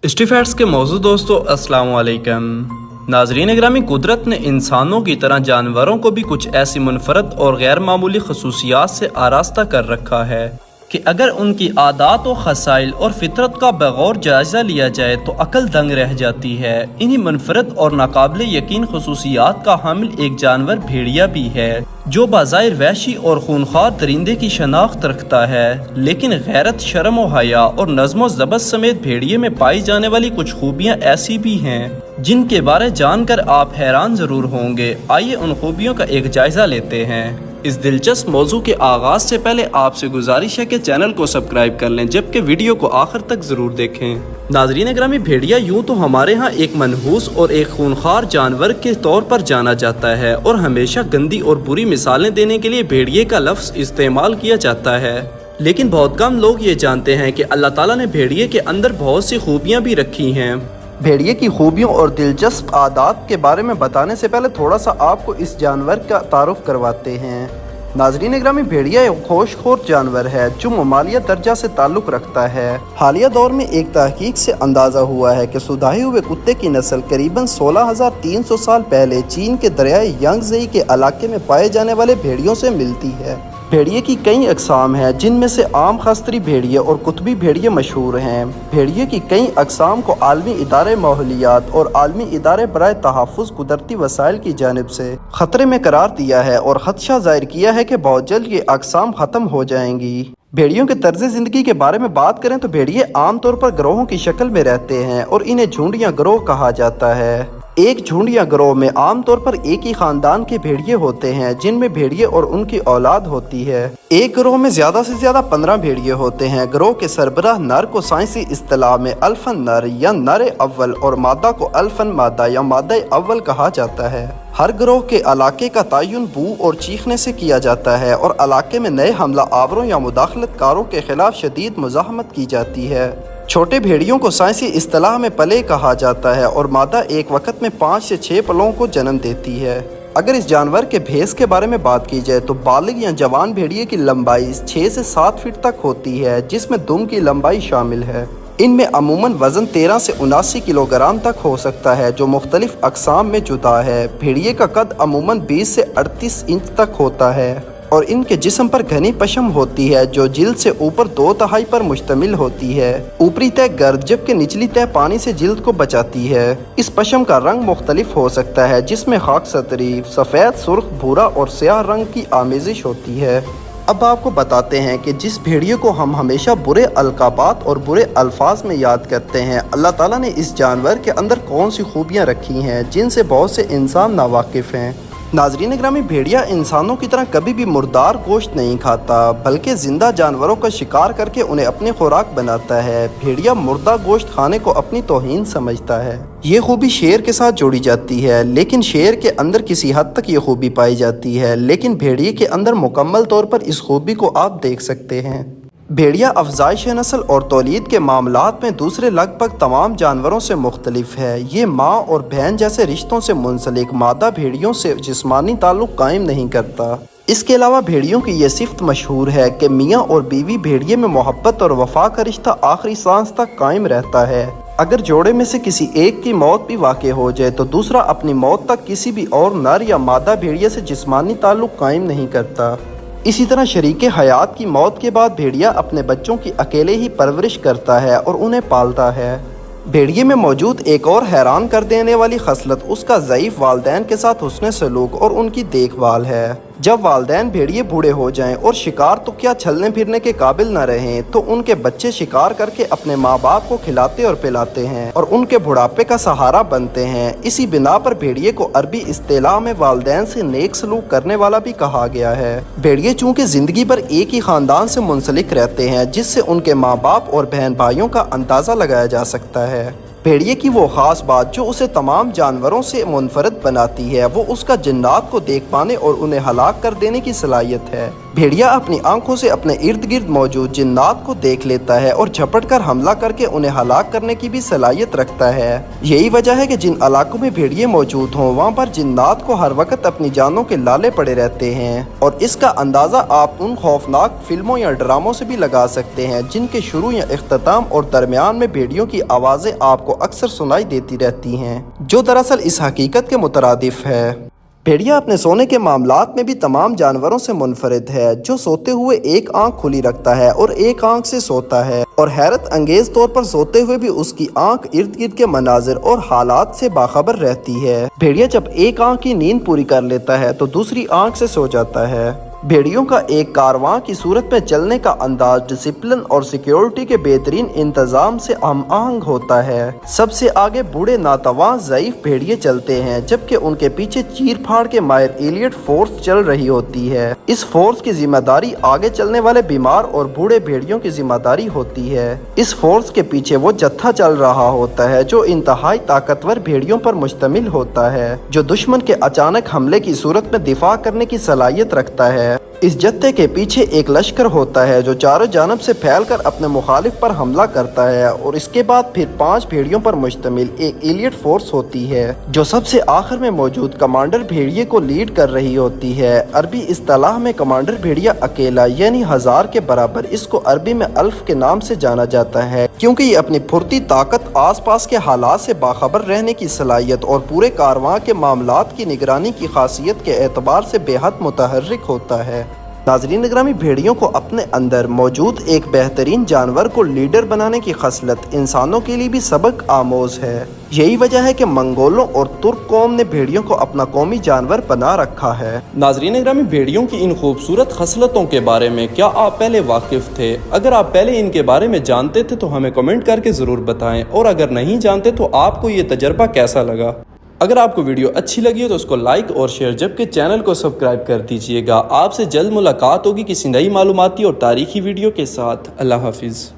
स्ट्रीफैट्स के मौजूद दोस्तों अस्सलाम वालेकुम। नाजरीन ग्रामी, कुदरत ने इंसानों की तरह जानवरों को भी कुछ ऐसी मुनफरद और गैर मामूली खसूसियात से आरास्ता कर रखा है कि अगर उनकी आदात व खसाइल और फितरत का बगौर जायज़ा लिया जाए तो अकल दंग रह जाती है। इन्हीं मुनफरद और नाकाबिले यकीन खसूसियात का हामिल एक जानवर भेड़िया भी है, जो बाज़ाहिर वहशी और खूनख्वार दरिंदे की शनाख्त रखता है, लेकिन गैरत, शर्म व हया और नज़्म व ज़ब्त समेत भेड़िए में पाई जाने वाली कुछ खूबियाँ ऐसी भी हैं जिनके बारे जानकर आप हैरान ज़रूर होंगे। आइए उन खूबियों का एक जायज़ा लेते हैं। इस दिलचस्प मौजू के आगाज से पहले आपसे गुजारिश है कि चैनल को सब्सक्राइब कर लें, जबकि वीडियो को आखिर तक जरूर देखें। नाजरीन ग्रामी, भेड़िया यूं तो हमारे यहाँ एक मनहूस और एक खूनखार जानवर के तौर पर जाना जाता है और हमेशा गंदी और बुरी मिसालें देने के लिए भेड़िए का लफ्ज़ इस्तेमाल किया जाता है, लेकिन बहुत कम लोग ये जानते हैं कि अल्लाह ताला ने भेड़िए के अंदर बहुत सी खूबियाँ भी रखी हैं। भेड़िए की खूबियों और दिलचस्प आदात के बारे में बताने से पहले थोड़ा सा आपको इस जानवर का तारुफ करवाते हैं। नाजरीन ग्रामी, भेड़िया एक होशखोर जानवर है जो ममालिया दर्जा से ताल्लुक़ रखता है। हालिया दौर में एक तहकीक से अंदाज़ा हुआ है कि सुधाए हुए कुत्ते की नस्ल करीबन 16,300 साल पहले चीन के दरियाए यांगज़ी के इलाके में पाए जाने वाले भेड़ियों से मिलती है। भेड़िए की कई अक़साम हैं, जिनमें से आम खस्तरी भेड़िए और कुतबी भेड़िए मशहूर हैं। भेड़िए की कई अक़साम को आलमी इदारे माहौलियात और आलमी इदारे बराए तहफ़्फ़ुज़ कुदरती वसाइल की जानिब से ख़तरे में करार दिया है और ख़दशा ज़ाहिर किया है कि बहुत जल्द ये अक़साम ख़त्म हो जाएंगी। भेड़ियों के तर्ज़ ज़िंदगी के बारे में बात करें तो भेड़िए आमतौर पर गिरोहों की शक्ल में रहते हैं और इन्हें झुंड या गिरोह कहा जाता है। एक झुंड या गिरोह में आमतौर पर एक ही खानदान के भेड़िए होते हैं, जिनमें भेड़िए और उनकी औलाद होती है। एक गिरोह में ज़्यादा से ज़्यादा 15 भेड़िए होते हैं। गिरोह के सरबराह नर को साइंसी इस्तिलाह में अल्फन नर या नर अव्वल और मादा को अल्फन मादा या मादा अव्वल कहा जाता है। हर गिरोह के इलाके का तयन बू और चीखने से किया जाता है और इलाके में नए हमला आवरों या मुदाखलतकारों के खिलाफ शदीद मुज़ाहमत की जाती है। छोटे भेड़ियों को साइंसी इस्तिलाह में पले कहा जाता है और मादा एक वक्त में 5 से 6 पलों को जन्म देती है। अगर इस जानवर के भेस के बारे में बात की जाए तो बालिग या जवान भेड़िए की लंबाई 6 से 7 फीट तक होती है, जिसमें दुम की लंबाई शामिल है। इनमें अमूमन वज़न 13 से 79 किलोग्राम तक हो सकता है, जो मुख्तलिफ अक़साम में जुदा है। भेड़िए का कद अमूमन 20 से 38 इंच तक होता है और इनके जिस्म पर घनी पशम होती है, जो जिल्द से ऊपर 2/3 पर मुश्तमिल होती है। ऊपरी तह गर्द जबकि निचली तह पानी से जिल्द को बचाती है। इस पशम का रंग मुख्तलिफ हो सकता है, जिसमें खाक सतरी, सफ़ेद, सुर्ख, भूरा और स्याह रंग की आमेजिश होती है। अब आपको बताते हैं कि जिस भेड़िए को हम हमेशा बुरे अलकाबात और बुरे अल्फाज में याद करते हैं, अल्लाह ताला ने इस जानवर के अंदर कौन सी खूबियाँ रखी हैं जिनसे बहुत से इंसान नावाकिफ़ हैं। नाजरीन ग्रामी, भेड़िया इंसानों की तरह कभी भी मुर्दार गोश्त नहीं खाता, बल्कि जिंदा जानवरों का शिकार करके उन्हें अपनी खुराक बनाता है। भेड़िया मुर्दा गोश्त खाने को अपनी तौहीन समझता है। ये खूबी शेर के साथ जोड़ी जाती है, लेकिन शेर के अंदर किसी हद तक ये खूबी पाई जाती है, लेकिन भेड़िए के अंदर मुकम्मल तौर पर इस खूबी को आप देख सकते हैं। भेड़िया अफजाइश नस्ल और तौलीद के मामलात में दूसरे लगभग तमाम जानवरों से मुख्तलिफ है। ये माँ और बहन जैसे रिश्तों से मुंसलिक मादा भेड़ियों से जिस्मानी ताल्लुक़ कायम नहीं करता। इसके अलावा भेड़ियों की ये सिफ्त मशहूर है कि मियाँ और बीवी भेड़िए में मोहब्बत और वफा का रिश्ता आखिरी सांस तक कायम रहता है। अगर जोड़े में से किसी एक की मौत भी वाक़ई हो जाए तो दूसरा अपनी मौत तक किसी भी और नर या मादा भेड़िए से जिस्मानी ताल्लुक़ कायम नहीं करता। इसी तरह शरीके हयात की मौत के बाद भेड़िया अपने बच्चों की अकेले ही परवरिश करता है और उन्हें पालता है। भेड़िए में मौजूद एक और हैरान कर देने वाली खसलत उसका ज़ईफ़ वालदैन के साथ हुस्न सलूक और उनकी देखभाल है। जब वालदैन भेड़िए बूढ़े हो जाएं और शिकार तो क्या चलने फिरने के काबिल न रहें, तो उनके बच्चे शिकार करके अपने माँ बाप को खिलाते और पिलाते हैं और उनके बुढ़ापे का सहारा बनते हैं। इसी बिना पर भेड़िए को अरबी इस्तिलाह में वालदैन से नेक सलूक करने वाला भी कहा गया है। भेड़िए चूँकि ज़िंदगी भर एक ही ख़ानदान से मुंसलिक रहते हैं, जिससे उनके माँ बाप और बहन भाइयों का अंदाज़ा लगाया जा सकता है। भेड़िए की वो ख़ास बात जो उसे तमाम जानवरों से मुनफरद बनाती है, वो उसका जिन्नात को देख पाने और उन्हें हलाक कर देने की सलाहियत है। भेड़िया अपनी आंखों से अपने इर्द गिर्द मौजूद जिन्नात को देख लेता है और झपट कर हमला करके उन्हें हलाक करने की भी सलाहियत रखता है। यही वजह है कि जिन इलाकों में भेड़िए मौजूद हों वहाँ पर जिन्नात को हर वक्त अपनी जानों के लाले पड़े रहते हैं, और इसका अंदाज़ा आप उन खौफनाक फिल्मों या ड्रामों से भी लगा सकते हैं जिनके शुरू या इख्तिताम और दरमियान में भेड़ियों की आवाज़ें आपको अक्सर सुनाई देती रहती हैं, जो दरअसल इस हकीकत के मुतरादिफ है। भेड़िया अपने सोने के मामलात में भी तमाम जानवरों से मुनफरिद है, जो सोते हुए एक आंख खुली रखता है और एक आंख से सोता है, और हैरत अंगेज तौर पर सोते हुए भी उसकी आंख इर्द गिर्द के मनाजिर और हालात से बाखबर रहती है। भेड़िया जब एक आंख की नींद पूरी कर लेता है तो दूसरी आंख से सो जाता है। भेड़ियों का एक कारवां की सूरत में चलने का अंदाज डिसिप्लिन और सिक्योरिटी के बेहतरीन इंतजाम से हम आहंग होता है। सबसे आगे बूढ़े नातवा ज़ईफ भेड़िए चलते हैं, जबकि उनके पीछे चीर फाड़ के माहिर एलियट फोर्स चल रही होती है। इस फोर्स की जिम्मेदारी आगे चलने वाले बीमार और बूढ़े भेड़ियों की जिम्मेदारी होती है। इस फोर्स के पीछे वो जत्था चल रहा होता है जो इंतहाई ताकतवर भेड़ियों पर मुश्तमिल होता है, जो दुश्मन के अचानक हमले की सूरत में दिफा करने की सलाहियत रखता है। इस जत्थे के पीछे एक लश्कर होता है जो चारों जानब से फैलकर अपने मुखालिफ पर हमला करता है, और इसके बाद फिर 5 भेड़ियों पर मुश्तमिल एक एलियट फोर्स होती है जो सबसे आखिर में मौजूद कमांडर भेड़िए को लीड कर रही होती है। अरबी इस्तिलाह में कमांडर भेड़िया अकेला यानी 1000 के बराबर, इसको अरबी में अल्फ के नाम से जाना जाता है, क्योंकि ये अपनी फुर्ती, ताकत, आस पास के हालात से बाखबर रहने की सलाहियत और पूरे कारवां के मामलात की निगरानी की खासियत के एतबार से बेहद मुतहर्रिक होता है। नाज़रीन ग्रामी, भेड़ियों को अपने अंदर मौजूद एक बेहतरीन जानवर को लीडर बनाने की खसलत इंसानों के लिए भी सबक आमोज है। यही वजह है कि मंगोलों और तुर्क कौम ने भेड़ियों को अपना कौमी जानवर बना रखा है। नाज़रीन ग्रामी, भेड़ियों की इन खूबसूरत खसलतों के बारे में क्या आप पहले वाकिफ थे? अगर आप पहले इनके बारे में जानते थे तो हमें कमेंट करके ज़रूर बताएं, और अगर नहीं जानते तो आपको ये तजर्बा कैसा लगा। अगर आपको वीडियो अच्छी लगी हो तो उसको लाइक और शेयर, जबकि चैनल को सब्सक्राइब कर दीजिएगा। आपसे जल्द मुलाकात होगी किसी नई मालूमाती और तारीखी वीडियो के साथ। अल्लाह हाफिज़।